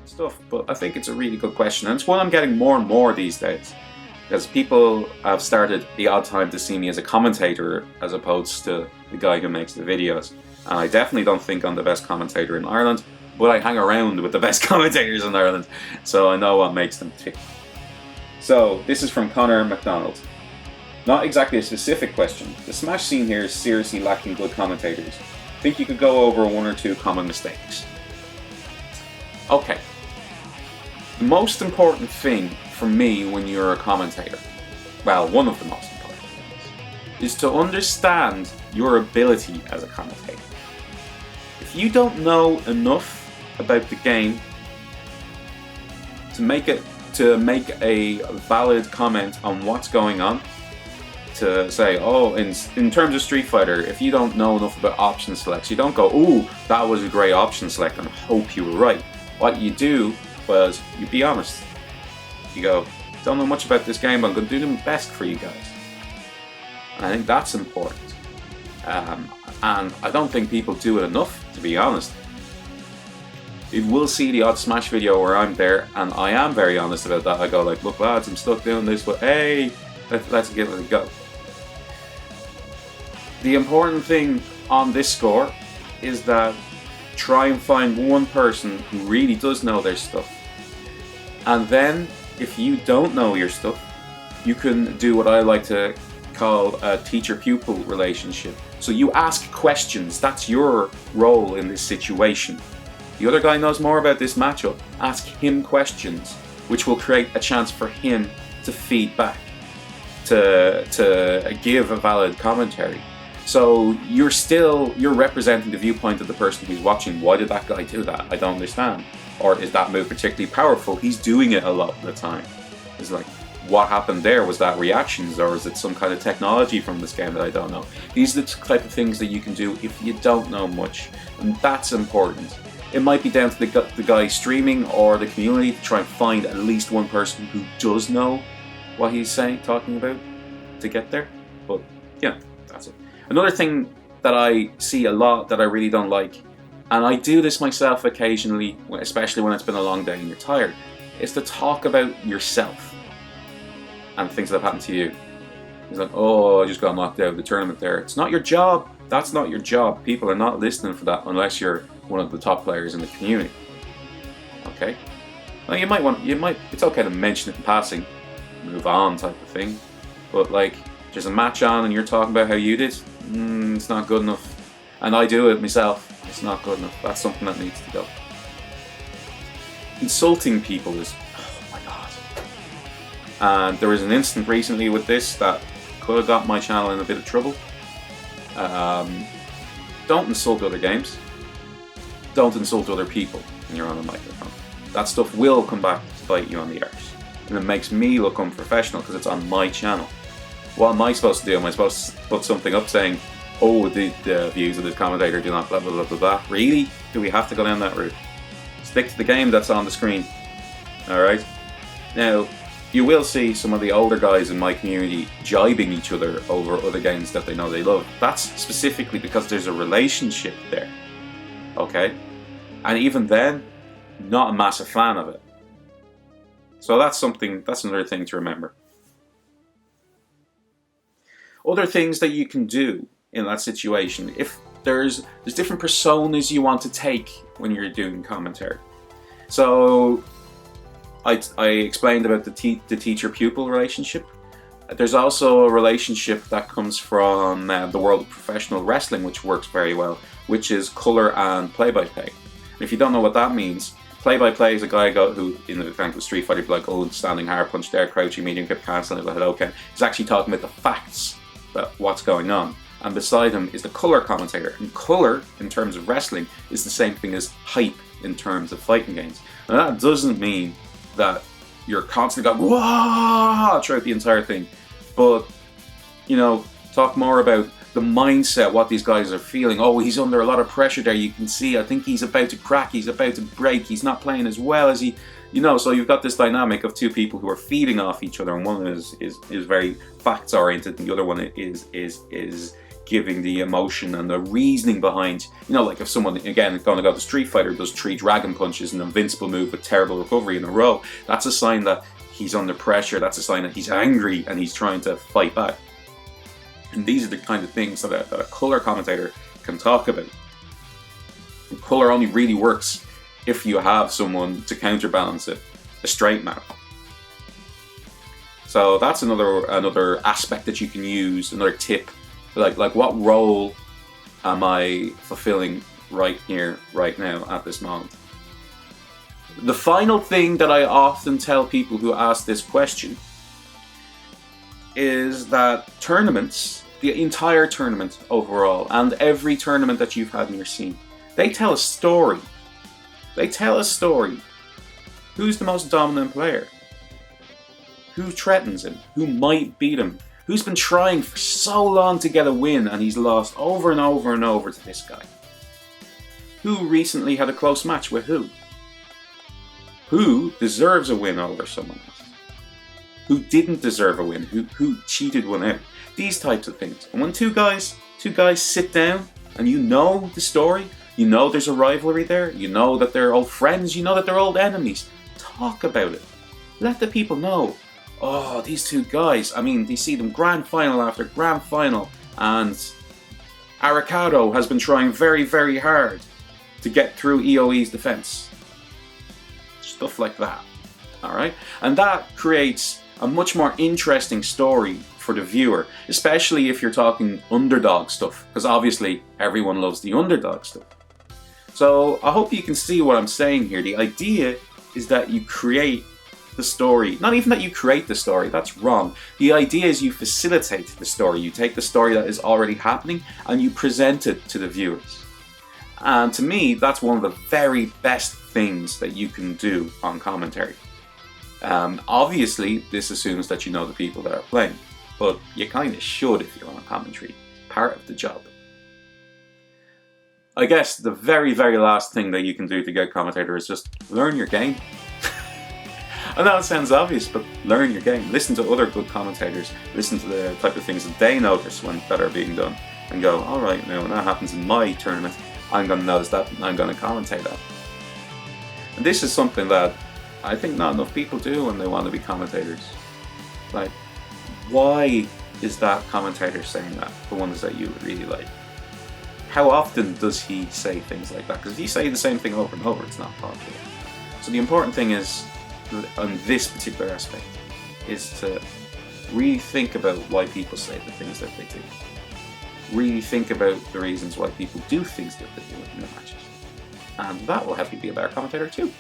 stuff. But I think it's a really good question, and it's one I'm getting more and more these days, because people have started the odd time to see me as a commentator as opposed to the guy who makes the videos. And I definitely don't think I'm the best commentator in Ireland, but I hang around with the best commentators in Ireland, so I know what makes them tick. So this is from Connor MacDonald. Not exactly a specific question. The Smash scene here is seriously lacking good commentators. Think you could go over one or two common mistakes? Okay. The most important thing for me when you're a commentator, well, one of the most important things, is to understand your ability as a commentator. If you don't know enough about the game to make a valid comment on what's going on, to say, oh, in terms of Street Fighter, if you don't know enough about option selects, you don't go, ooh, that was a great option select and hope you were right. What you do was, you be honest. You go, don't know much about this game, but I'm going to do my best for you guys. And I think that's important. And I don't think people do it enough, to be honest. You will see the odd Smash video where I'm there, and I am very honest about that. I go like, look lads, I'm stuck doing this, but hey, let's give it a go. The important thing on this score is that try and find one person who really does know their stuff. And then, if you don't know your stuff, you can do what I like to call a teacher-pupil relationship. So you ask questions, that's your role in this situation. The other guy knows more about this matchup, ask him questions, which will create a chance for him to feed back, to give a valid commentary. So you're representing the viewpoint of the person who's watching. Why did that guy do that? I don't understand. Or is that move particularly powerful? He's doing it a lot of the time. It's like, what happened there? Was that reactions, or is it some kind of technology from this game that I don't know? These are the type of things that you can do if you don't know much, and that's important. It might be down to the guy streaming or the community to try and find at least one person who does know what he's talking about to get there. But yeah, that's it. Another thing that I see a lot that I really don't like, and I do this myself occasionally, especially when it's been a long day and you're tired, is to talk about yourself and things that have happened to you. It's like, oh, I just got knocked out of the tournament there. It's not your job. That's not your job. People are not listening for that unless you're one of the top players in the community. Okay? Now it's okay to mention it in passing, move on type of thing, but like, there's a match on and you're talking about how you did, it's not good enough. And I do it myself, it's not good enough. That's something that needs to go. Insulting people is, oh my god. And there was an incident recently with this that could have got my channel in a bit of trouble. Don't insult other games. Don't insult other people when you're on a microphone. That stuff will come back to bite you on the arse. And it makes me look unprofessional because it's on my channel. What am I supposed to do? Am I supposed to put something up saying, oh, the views of this commentator do not blah blah blah blah blah? Really? Do we have to go down that route? Stick to the game that's on the screen. Alright? Now, you will see some of the older guys in my community jibing each other over other games that they know they love. That's specifically because there's a relationship there. Okay? And even then, not a massive fan of it. So that's another thing to remember. Other things that you can do in that situation, if there's different personas you want to take when you're doing commentary. So I explained about the teacher-pupil relationship. There's also a relationship that comes from the world of professional wrestling, which works very well, which is color and play-by-play. And if you don't know what that means, play-by-play is a guy who, in the event of Street Fighter, like, oh, standing hard punch there, crouching medium kick, cancelling, little hello, okay. He's actually talking about the facts about what's going on. And beside him is the color commentator. And color, in terms of wrestling, is the same thing as hype in terms of fighting games. And that doesn't mean that you're constantly going, whoa, throughout the entire thing. But, you know, talk more about the mindset, what these guys are feeling. Oh, he's under a lot of pressure there. You can see, I think he's about to crack. He's about to break. He's not playing as well as he, you know. So you've got this dynamic of two people who are feeding off each other, and one is very facts oriented, and the other one is giving the emotion and the reasoning behind, you know, like if someone, again, going to go to Street Fighter, does 3 dragon punches, an invincible move with terrible recovery in a row, that's a sign that he's under pressure, that's a sign that he's angry and he's trying to fight back. And these are the kind of things that a colour commentator can talk about. And colour only really works if you have someone to counterbalance it, a straight man. So that's another aspect that you can use, another tip. Like what role am I fulfilling right here, right now, at this moment? The final thing that I often tell people who ask this question is that tournaments, the entire tournament overall, and every tournament that you've had in your scene, they tell a story. They tell a story. Who's the most dominant player? Who threatens him? Who might beat him? Who's been trying for so long to get a win and he's lost over and over and over to this guy? Who recently had a close match with who? Who deserves a win over someone else? Who didn't deserve a win? Who cheated one out? These types of things. And when two guys sit down and you know the story, you know there's a rivalry there, you know that they're old friends, you know that they're old enemies, talk about it. Let the people know. Oh, these two guys, I mean, they see them grand final after grand final, and Aricado has been trying very, very hard to get through EOE's defense. Stuff like that, alright? And that creates a much more interesting story for the viewer, especially if you're talking underdog stuff, because obviously everyone loves the underdog stuff. So I hope you can see what I'm saying here. The idea is that you create the story. Not even that you create the story, that's wrong. The idea is you facilitate the story. You take the story that is already happening and you present it to the viewers. And to me, that's one of the very best things that you can do on commentary. Obviously, this assumes that you know the people that are playing, but you kind of should if you're on commentary. Part of the job. I guess the very, very last thing that you can do to get commentator is just learn your game. I know it sounds obvious, but learn your game. Listen to other good commentators. Listen to the type of things that they notice that are being done. And go, alright, now when that happens in my tournament, I'm going to notice that and I'm going to commentate that. And this is something that I think not enough people do when they want to be commentators. Like, why is that commentator saying that? The ones that you would really like. How often does he say things like that? Because if you say the same thing over and over, it's not popular. So the important thing is, on this particular aspect, is to really think about why people say the things that they do. Really think about the reasons why people do things that they do in their matches. And that will help you be a better commentator too.